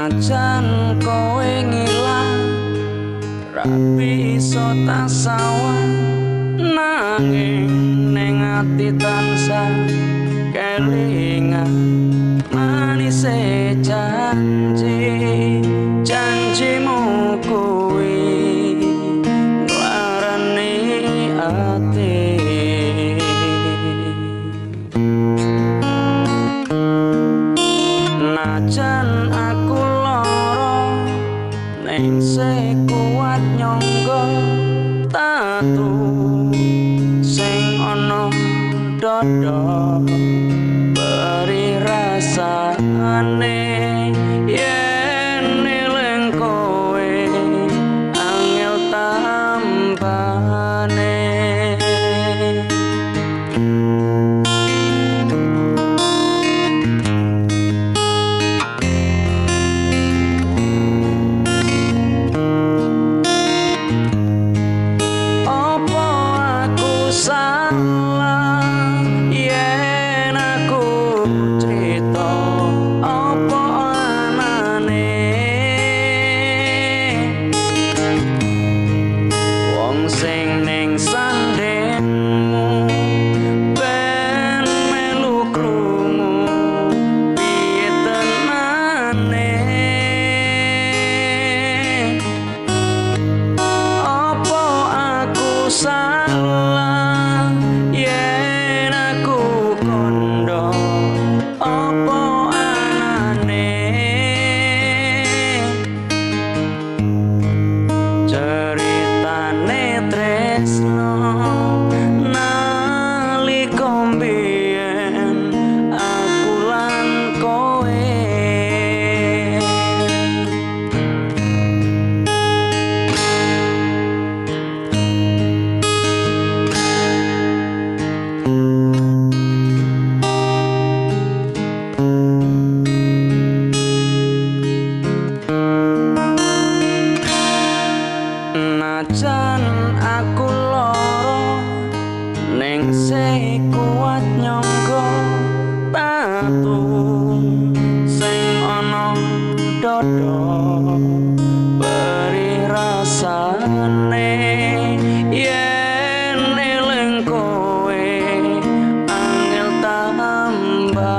Senajan kowe ngilang rapi iso tasawan nanging ning ati tansah kelingan manise janjimu kuwi nglarani ati najan aku lara ning sekuat nyangga tatu sing ana dada beri rasane yen eling kowe angel tambane opo aku salah yen aku cerita opo anane wong sing ning sandengmu ben melu krungu piye tenane opo aku salah yen aku kondo opo anane ceritane tresno nalika mbiyen aku lan kowe najan aku lara ning sekuat nyangga tatu sing ana dada beri rasane yen eling kowe angel tambane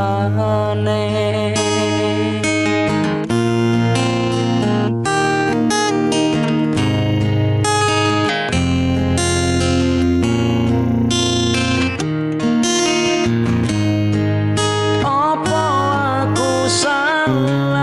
opo aku salah